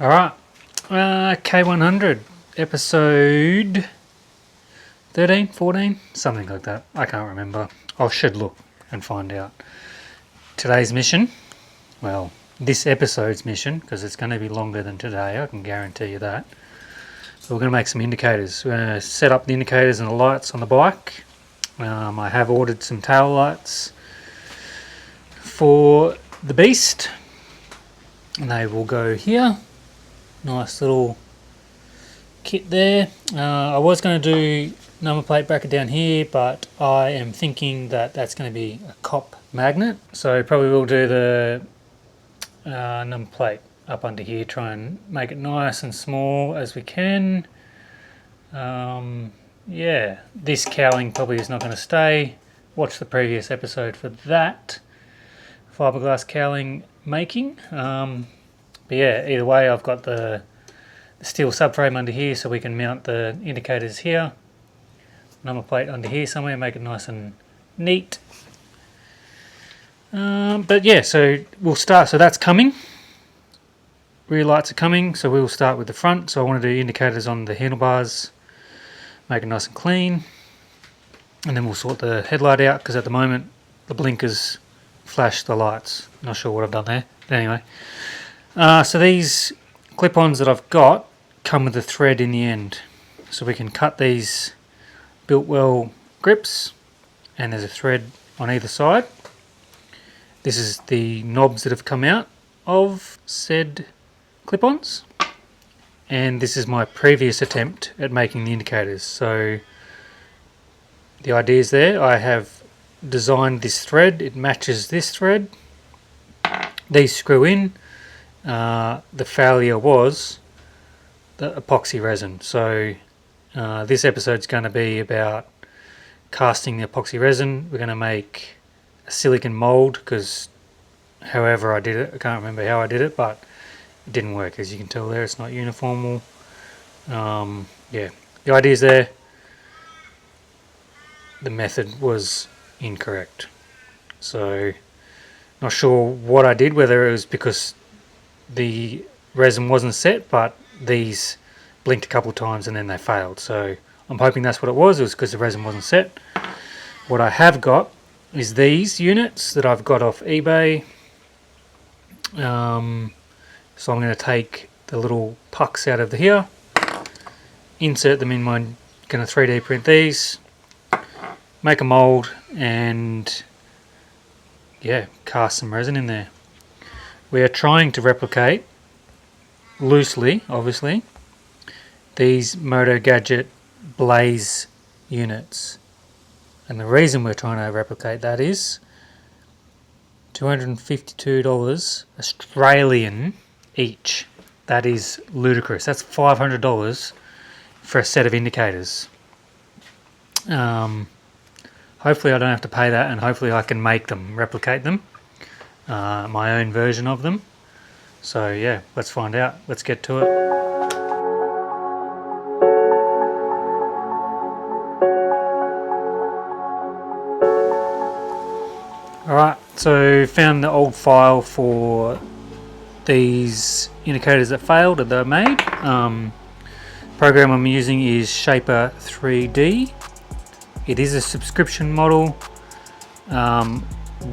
Alright, K100, episode 13, 14, something like that. I can't remember. I should look and find out. Today's mission, well, this episode's mission, because it's going to be longer than today, I can guarantee you that. So we're going to make some indicators. We're going to set up the indicators and the lights on the bike. I have ordered some tail lights for the Beast, and they will go here. Nice little kit there. I was going to do number plate bracket down here, but I am thinking that that's going to be a cop magnet, so probably we'll do the number plate up under here, try and make it nice and small as we can. Yeah, this cowling probably is not going to stay. Watch the previous episode for that fiberglass cowling making. But yeah, either way, I've got the steel subframe under here so we can mount the indicators here. Number plate under here somewhere, make it nice and neat. But yeah, so we'll start. So that's coming. Rear lights are coming, so we'll start with the front. So I want to do indicators on the handlebars, make it nice and clean. And then we'll sort the headlight out, because at the moment the blinkers flash the lights. Not sure what I've done there, but anyway. So these clip-ons that I've got come with a thread in the end, so we can cut these built well grips, and there's a thread on either side. This is the knobs that have come out of said clip-ons, and this is my previous attempt at making the indicators. So the idea is there. I have designed this thread, it matches this thread, these screw in. The failure was the epoxy resin. So this episode's going to be about casting the epoxy resin. We're going to make a silicon mold, because however I did it, I can't remember how I did it, but it didn't work. As you can tell there, it's not uniform. Yeah, the idea's there. The method was incorrect. So not sure what I did, whether it was because the resin wasn't set, but these blinked a couple of times and then they failed. So I'm hoping that's what it was because the resin wasn't set. What I have got is these units that I've got off eBay. So I'm going to take the little pucks out of here, insert them in my, going to 3D print these, make a mold, and yeah, cast some resin in there. We are trying to replicate, loosely obviously, these Moto Gadget Blaze units. And the reason we're trying to replicate that is $252 Australian each. That is ludicrous. That's $500 for a set of indicators. Hopefully I don't have to pay that, and hopefully I can make them, replicate them. My own version of them. So yeah, let's find out. Let's get to it. Alright, so found the old file for these indicators that failed, that they made. Program I'm using is Shaper 3D. It is a subscription model.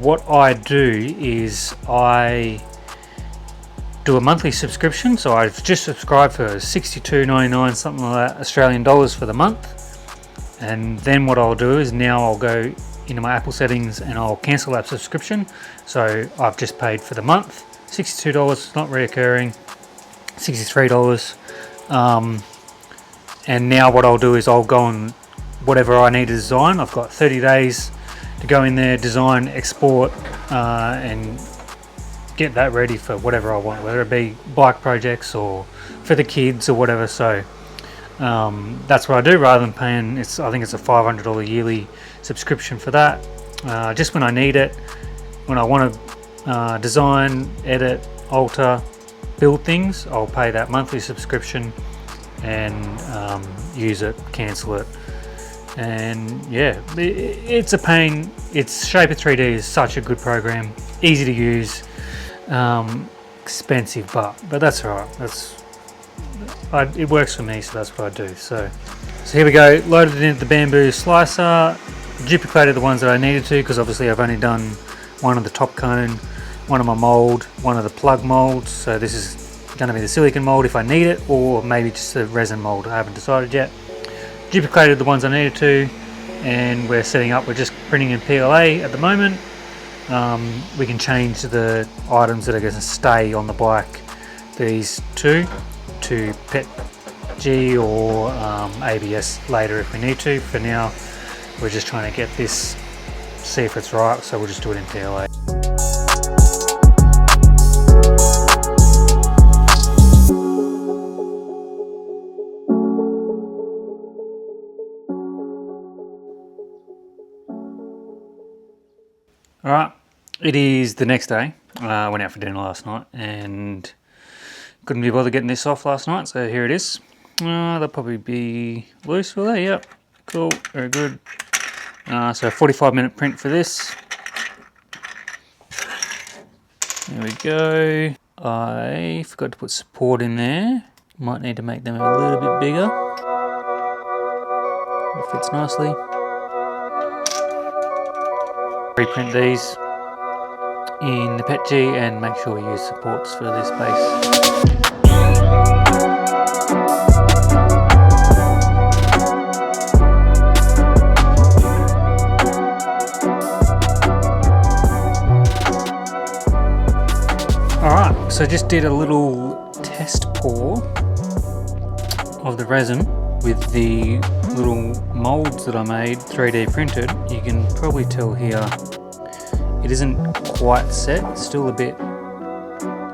What I do is I do a monthly subscription, so I've just subscribed for $62.99, something like that, Australian dollars for the month. And then what I'll do is now I'll go into my Apple settings and I'll cancel that subscription. So I've just paid for the month, $62, not reoccurring, $63. And now what I'll do is I'll go on whatever I need to design. I've got 30 days to go in there, design, export, and get that ready for whatever I want, whether it be bike projects or for the kids or whatever. So that's what I do, rather than paying, I think it's a $500 yearly subscription for that. Just when I need it, when I want to design, edit, alter, build things, I'll pay that monthly subscription and use it, cancel it. And yeah, it's a pain. Shaper 3D is such a good program, easy to use, expensive, but that's all right. It works for me, so that's what I do. So here we go. Loaded it into the bamboo slicer. Duplicated the ones that I needed to, because obviously I've only done one of the top cone, one of my mold, one of the plug molds. So this is going to be the silicon mold if I need it, or maybe just the resin mold. I haven't decided yet. Duplicated the ones I needed to, and we're setting up. We're just printing in PLA at the moment. We can change the items that are going to stay on the bike, these two, to PET G or ABS later if we need to. For now, we're just trying to get this, see if it's right, so we'll just do it in PLA. Alright, it is the next day. I went out for dinner last night and couldn't be bothered getting this off last night, so here it is. They'll probably be loose, will they? Yep, cool, very good. So a 45-minute print for this. There we go. I forgot to put support in there. Might need to make them a little bit bigger. It fits nicely. Reprint these in the PET G and make sure we use supports for this base. Alright, so just did a little test pour of the resin with the little molds that I made 3D printed. You can probably tell here it isn't quite set, it's still a bit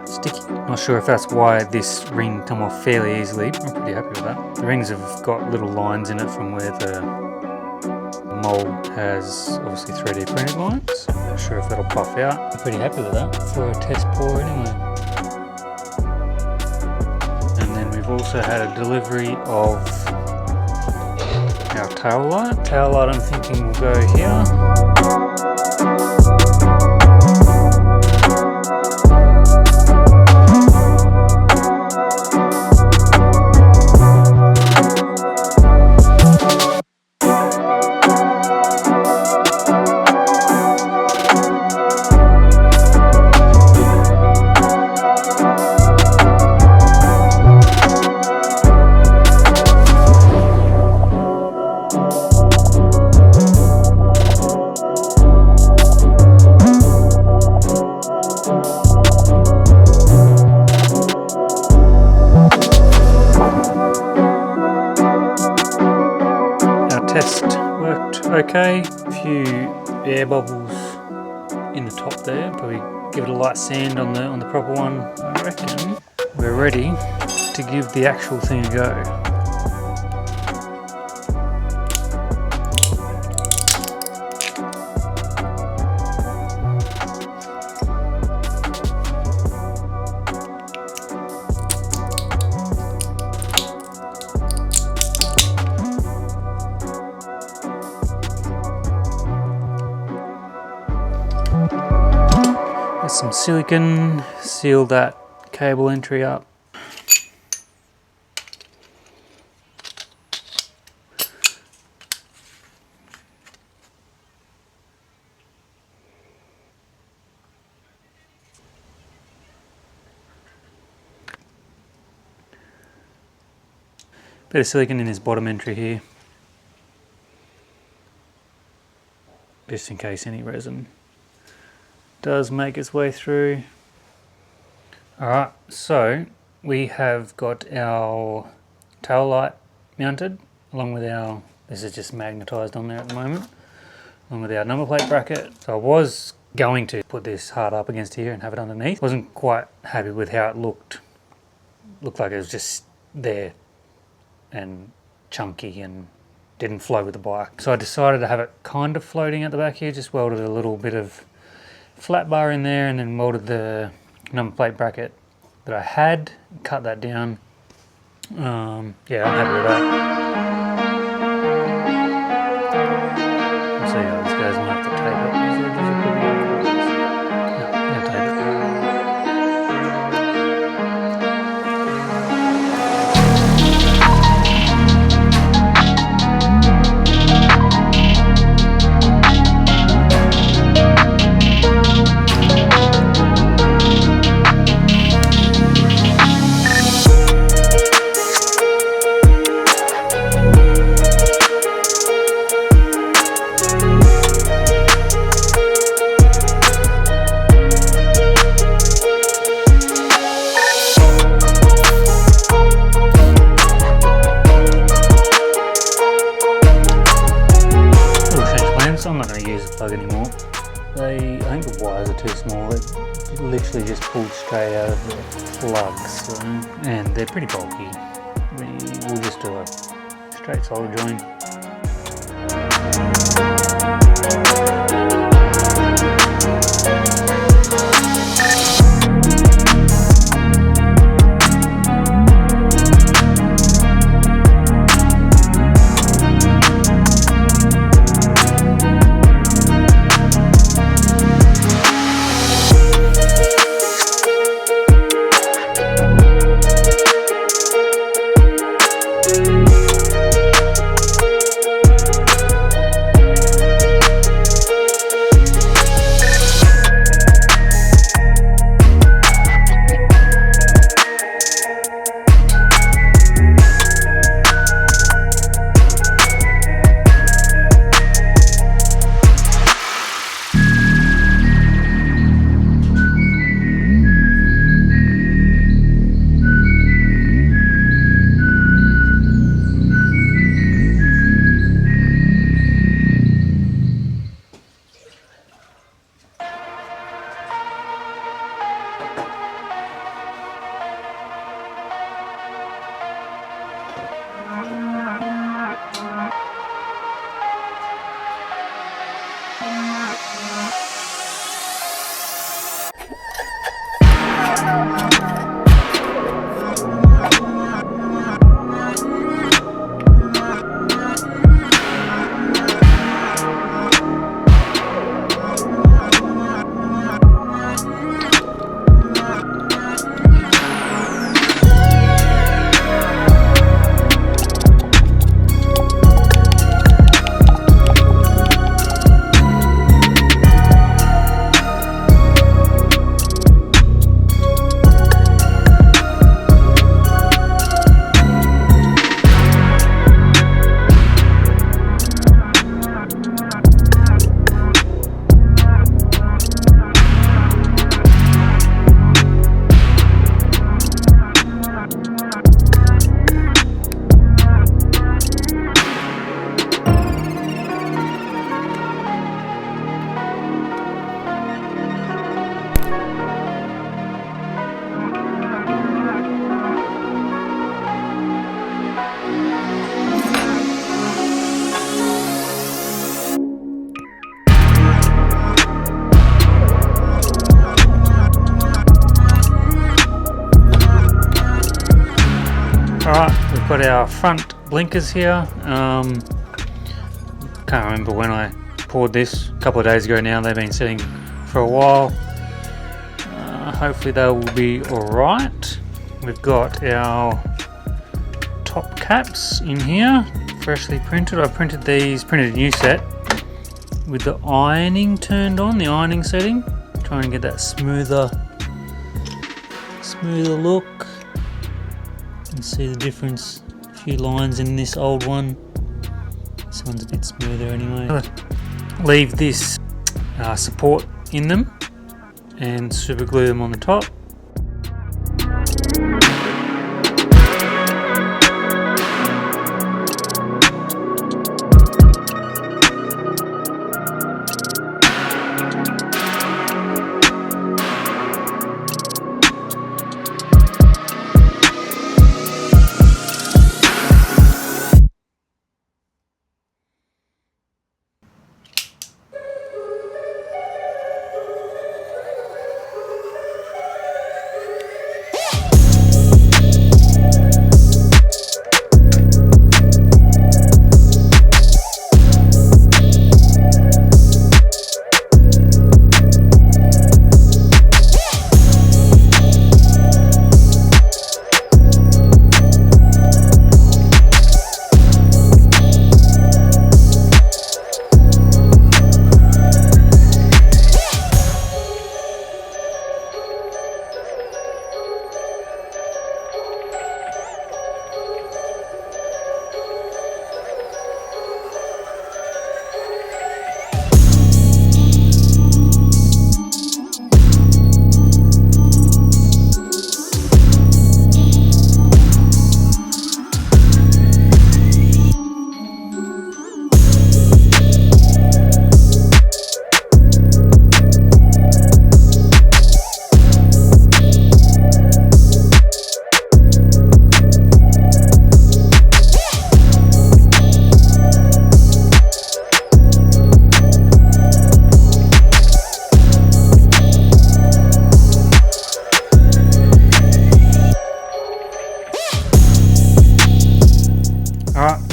sticky. Not sure if that's why this ring come off fairly easily. I'm pretty happy with that. The rings have got little lines in it from where the mold has obviously 3D printed lines. Not sure if that'll puff out. I'm pretty happy with that for a test pour anyway. And then we've also had a delivery of our tail light. Tail light I'm thinking will go here. Test worked okay. A few air bubbles in the top there. Probably give it a light sand on the proper one. I reckon we're ready to give the actual thing a go. Some silicone, seal that cable entry up. Bit of silicone in his bottom entry here, just in case any resin does make its way through. Alright, so we have got our tail light mounted along with our, this is just magnetised on there at the moment, along with our number plate bracket. So I was going to put this hard up against here and have it underneath. Wasn't quite happy with how it looked. Looked like it was just there and chunky and didn't flow with the bike. So I decided to have it kind of floating at the back here, just welded a little bit of flat bar in there and then welded the number plate bracket that I had, cut that down. Yeah, I'm happy with that. I'll see how this goes. I might have to tape it. No, tape actually just pulled straight out of the plugs, so, and they're pretty bulky. We'll just do a straight solder join. Alright, we've got our front blinkers here. Can't remember when I poured this, a couple of days ago now. They've been sitting for a while. Hopefully they will be alright. We've got our top caps in here, freshly printed. I printed a new set with the ironing turned on, the ironing setting. Trying to get that smoother look. You can see the difference, a few lines in this old one. This one's a bit smoother anyway. Leave this support in them and super glue them on the top.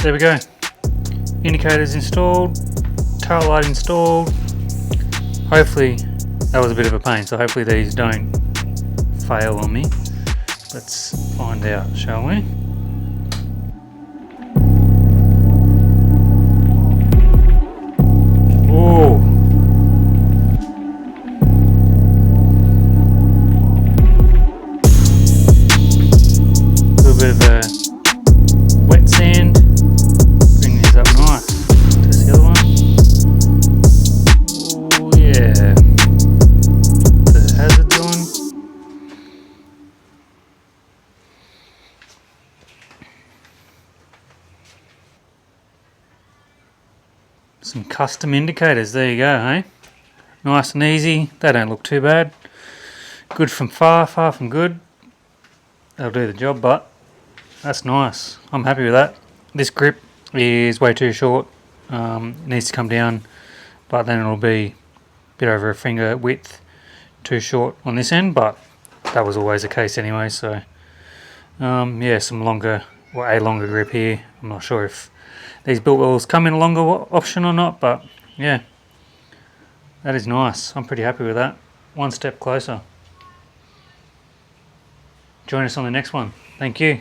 there we go. Indicators installed, tail light installed. Hopefully, that was a bit of a pain, so hopefully these don't fail on me. Let's find out, shall we? Oh, a little bit of a wet sand. Bring these up nice. Test the other one. Oh yeah. The hazards on. Some custom indicators, there you go, hey? Nice and easy, they don't look too bad. Good from far from good. They'll do the job, but that's nice. I'm happy with that. This grip is way too short. It needs to come down, but then it'll be a bit over a finger width too short on this end, but that was always the case anyway, so yeah, some longer, or a longer grip here. I'm not sure if these built wheels come in a longer option or not, but yeah, that is nice. I'm pretty happy with that. One step closer. Join us on the next one. Thank you.